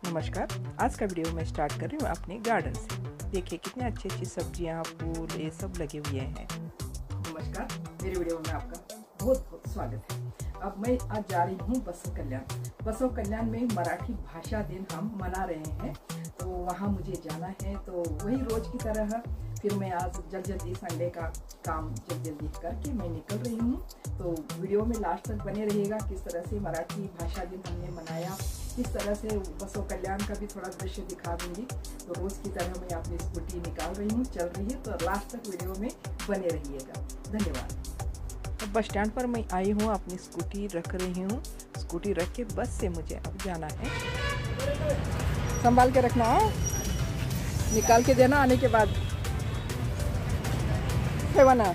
नमस्कार। आज का वीडियो मैं स्टार्ट कर रही हूँ अपने गार्डन से। देखिए कितने अच्छी अच्छी सब्जियाँ, फूल ये सब लगे हुए हैं। नमस्कार, मेरे वीडियो में आपका बहुत बहुत स्वागत है। अब मैं आज जा रही हूँ बसव कल्याण। बसव कल्याण में मराठी भाषा दिन हम मना रहे हैं, तो वहाँ मुझे जाना है। तो वही रोज की तरह फिर मैं आज जल्दी संडे का काम जल्दी करके मैं निकल रही हूँ। तो वीडियो में लास्ट तक बने रहिएगा। किस तरह से मराठी भाषा दिन हमने मनाया, किस तरह से बसव कल्याण का भी थोड़ा दृश्य दिखा दूंगी। तो रोज की तरह मैं अपनी स्कूटी निकाल रही हूँ, चल रही है। तो लास्ट तक वीडियो में बने रहिएगा। धन्यवाद। अब बस स्टैंड पर मैं आई हूँ, अपनी स्कूटी रख रही हूँ। स्कूटी रख के बस से मुझे अब जाना है। संभाल के रखना है, निकाल के देना आने के बाद। ना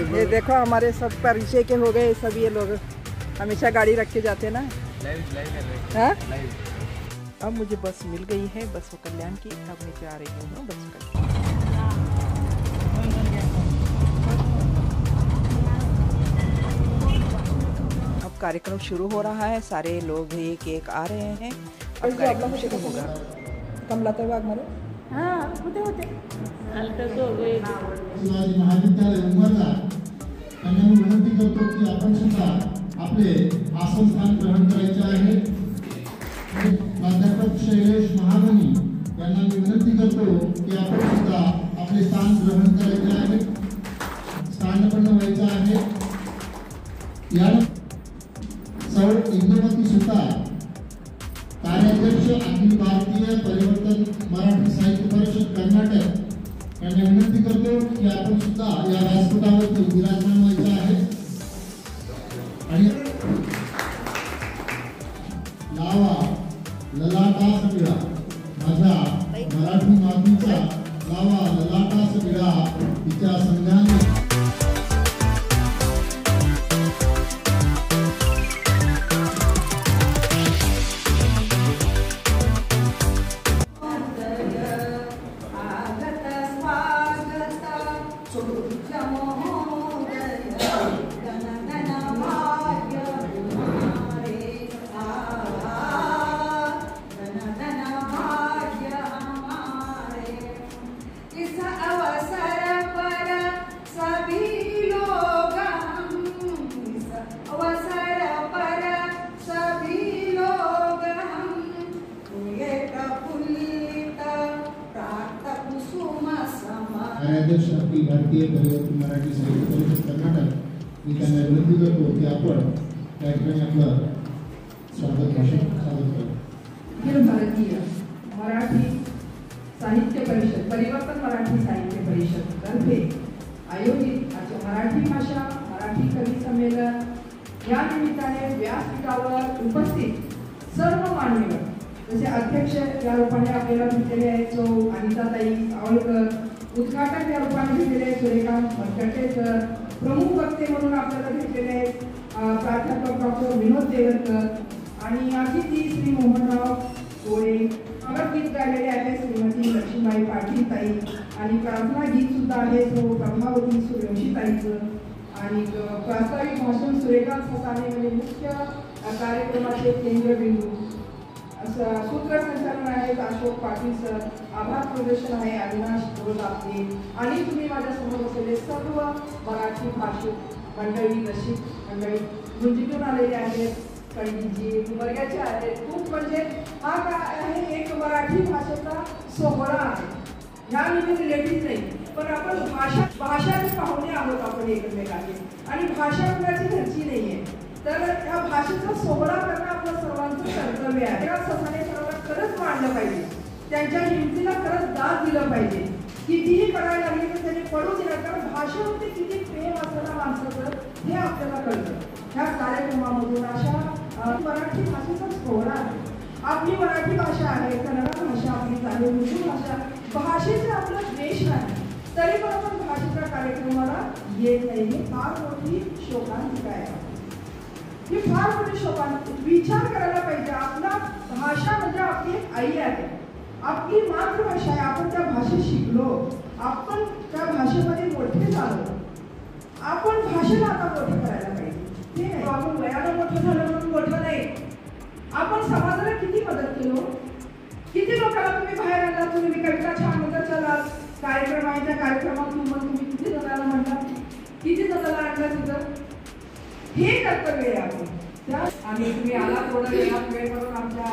ये देखो हमारे सब परिचय के हो गए सब। ये लोग हमेशा गाड़ी रख के जाते हैं ना। हाँ? अब मुझे बस मिल गई है बसव कल्याण की। अब मैं जा रही हूँ बसव कल्याण। अब कार्यक्रम शुरू हो रहा है। सारे लोग एक एक आ रहे हैं। अब कार्यक्रम शुरू होगा। कम लाते हुए मारो। हाँ होते शिवाजी महाविद्यालय उमरला त्यांना मी विनंती करतो की आपण सुद्धा आपले आसन स्थान ग्रहण करायचे आहे। प्राध्यापक शैलेश महागणी यांना मी विनंती करतो की आपण सुद्धा आपले स्थान ग्रहण करायचे आहे, स्थानपन्न व्हायचे आहे। या सौ इंदुमती सुतार, कार्याध्यक्ष अखिल भारतीय परिवर्तन मराठी साहित्य परिषद कर्नाटक यांना विनंती करतो की आपण सुद्धा या व्यासपीठावरती विराजमान व्हायचे आहे आणि लावा ललाटास विडा, माझ्या मराठी मातीचा लावा ललाटास विडा तिच्या संघाने। कार्याध्यक्ष अखिल भारतीय परिवर्तन मराठी साहित्य परिषद कर्नाटक मी त्यांना विनंती करतो की आपण त्या ठिकाणी आपलं स्वागत भाषण सादर करू। अखिल भारतीय मराठी साहित्य परिषद परिवर्तन मराठी साहित्य परिषद तर्फे आयोजित आज मराठी भाषा मराठी कवी संमेलन या निमित्ताने व्यासपीठावर उपस्थित सर्व मान्यवर जसे अध्यक्ष या रूपाने आपल्याला भेटलेले आहेत सौ अनिताताई आवळकर, उद्घाटक या रूपाने भेटलेले आहेत सूर्यकांत भटकटे सर, प्रमुख वक्ते म्हणून आपल्याला भेटलेले आहेत प्राध्यापक डॉक्टर विनोद देवरकर आणि अतिथी श्री मोहनराव गोळे। अमर गीत गायलेले आहे श्रीमती लक्ष्मीबाई पाटील ताई आणि प्रार्थना गीत सुद्धा आहे सौ प्रभावती सूर्यवंशी ताईचं आणि प्रास्ताविक भाषण सूर्यकांत ससाने म्हणजे मुख्य कार्यक्रमाचे केंद्रबिंदू। सूत्रसंचालन आहेत अशोक पाटील सर, आभार प्रदर्शन आहे अविनाश गोलापते आणि तुम्ही माझ्या समोर असलेले सर्व मराठी भाषिक मंडळी, रसिक मंडळी गुंजीतून आलेले आहेत, कणगीजी वर्गाचे आहेत। खूप म्हणजे हा काय आहे एक मराठी भाषेचा सोहळा आहे। ह्या निमित्त रिलेटिव्ह नाही, पण आपण भाषाचे पाहुणे आहोत आपण एकमेकांचे आणि भाषा कुणाची घरची नाहीये। तर ह्या भाषेचा सोहळा करणं आपलं सर्वांचं कर्तव्य आहे। या ससाने सरांना खरंच मानलं पाहिजे, त्यांच्या हिमतीला खरंच दाद दिलं पाहिजे। कितीही करायला लागली तर त्यांनी पडू दिलं, कारण भाषेवरती किती प्रेम असलेला माणसाचं हे आपल्याला कळतं। ह्या कार्यक्रमामधून अशा मराठी भाषेचा सोहळा आहे। आपली मराठी भाषा आहे, कन्नड भाषा आपली आहे, उर्दू भाषा, भाषेचा आपला द्वेष नाही, तरी पण आपण भाषेच्या कार्यक्रमाला येत नाही। ही फार मोठी शोकांतिका आहे, ही फार मोठी शोकांतिका। विचार करायला पाहिजे, आपला भाषा म्हणजे आपली एक आई आहे, आपली मातृभाषा आहे। आपण त्या भाषेत शिकलो, आपण त्या भाषेमध्ये मोठे झालो, आपण भाषेला आता मोठे करायला पाहिजे। ते नाही आपण वयाला मोठं झालं म्हणून मोठं नाही, आपण समाजाला किती मदत केली हो? किती लोकांना तुम्ही बाहेर आणला? तुम्ही कविता छान होता, चला कार्यक्रम आहे, त्या कार्यक्रमात तुम्ही किती जणांना म्हणता, किती जणांना आणलं तिथं? हे कर्तव्य आहे आपण. आणि तुम्ही आला थोडा वेळात वेळ करून आमच्या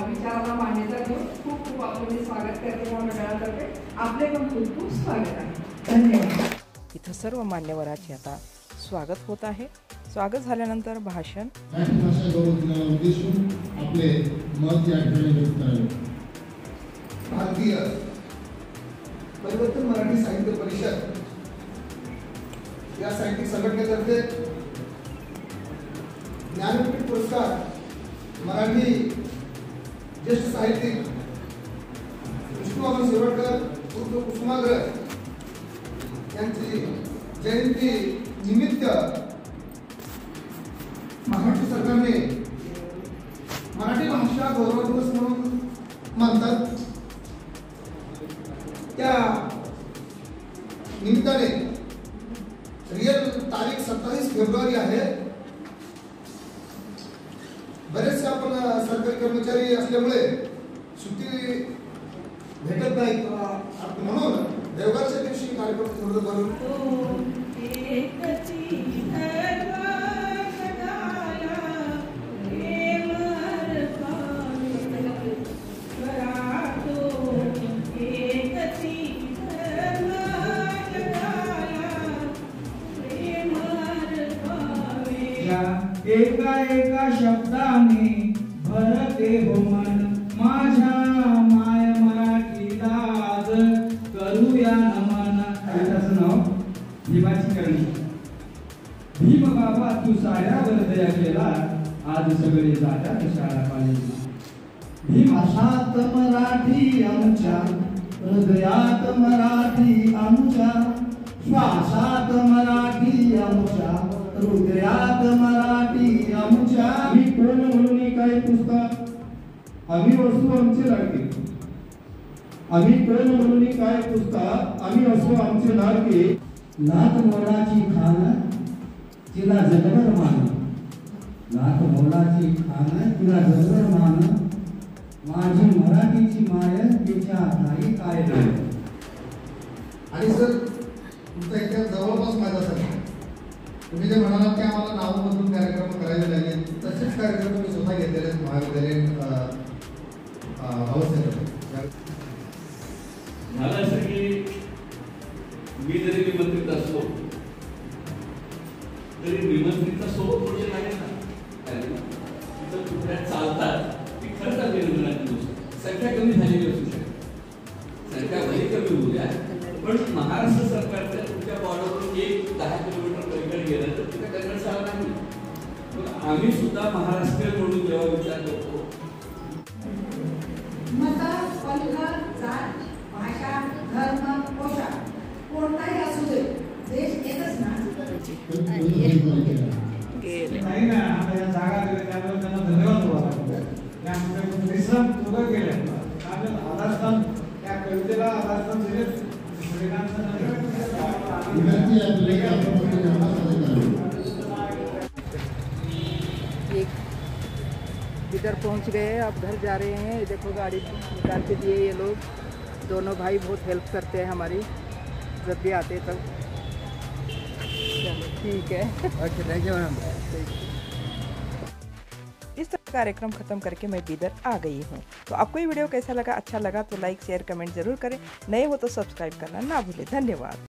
विचाराला मान्यता देऊन खूप खूप आपले स्वागत करते या मंडळातर्फे. आपले पण खूप खूप स्वागत आहे. धन्यवाद. इथं सर्व मान्यवरांचे आता स्वागत होत आहे. स्वागत झाल्यानंतर भाषण. मराठी भाषा गौरव दिनाला उद्देशून आपले मत या ठिकाणी व्यक्त करावे. भारतीय परिवर्तन मराठी साहित्य परिषद या साहित्यिक संघटनेतर्फे ज्ञानपीठ पुरस्कार मराठी ज्येष्ठ साहित्यिक विष्णुवामन शिरोडकर उर्फ कुसुमाग्रज यांची जयंती निमित्त महाराष्ट्र सरकारने मराठी भाषा गौरव दिवस म्हणून मानतात. त्या निमित्ताने रिअल तारीख 27 फेब्रुवारी आहे. बरेचसे आपण सरकारी कर्मचारी असल्यामुळे सुट्टी भेटत नाही, म्हणून देवघरच्या दिवशी कार्यक्रम थोडं करून एका एका शब्दाने भरते हो मन माझ्या माय मराठीला आज करूया नमन. त्याचं नाव भीमाची करणी. भीम बाबा तू साऱ्यावर दया केला, आज सगळे जातात शाळा कॉलेजला. भीम भाषात मराठी आमच्या, हृदयात मराठी आमच्या, श्वासात मराठी आमच्या, हृदयात मराठी आमच्या. मी कोण म्हणून काय पुस्तक, आम्ही वस्तू आमचे लाडके. आम्ही कोण म्हणून काय पुस्तक, आम्ही वस्तू आमचे लाडके. लाख मोलाची खान तिला जगभर मान, लाख मोलाची खान तिला जगभर मान, माझी मराठीची माय तिच्या ठाई काय नाही. आणि सर तुमचा इथे जवळपास माझा सर तुम्ही जे म्हणालात की आम्हाला नाव बदलून कार्यक्रम करावे लागेल, तसेच कार्यक्रम मी स्वतः घेतलेले महाविद्यालयीन अवस्थेत. मला असं की मी जरी निमंत्रित असलो तरी निमंत्रित सोबत थोडे आहे ना, तिथं तुकड्या चालतात ती खरंच निमंत्रणाची संख्या कमी झालेली असू शकते. संख्या भले कमी होऊ द्या, पण महाराष्ट्र सरकारच्या तुमच्या बॉर्डरवरून 10 किलोमीटर पलीकडे गेलं तर तिथे कन्नड शाळा नाही. पण आम्ही सुद्धा महाराष्ट्रीयन म्हणून जेव्हा विचार करतो, मत, पंथ, जात, भाषा, धर्म, पोशाख कोणताही असू दे, देश एकच ना. नाही ना, आता या जागा दिल्या त्यामुळे त्यांना धन्यवाद बोलावा. त्यामुळे परिश्रम उभं केले. आधारस्थान त्या कवितेला आधारस्थान दिले. इधर पहुंच गए, अब घर जा रहे हैं. देखो गाड़ी निकाल के दिए ये लोग. दोनों भाई बहुत हेल्प करते हैं हमारी, जब भी आते तब. चलो ठीक है, ओके, थैंक यू मैम. इस तरह कार्यक्रम खत्म करके मैं बीदर आ गई हूँ. तो आपको ये वीडियो कैसा लगा, अच्छा लगा तो लाइक शेयर कमेंट जरूर करें. नए हो तो सब्सक्राइब करना ना भूलें. धन्यवाद.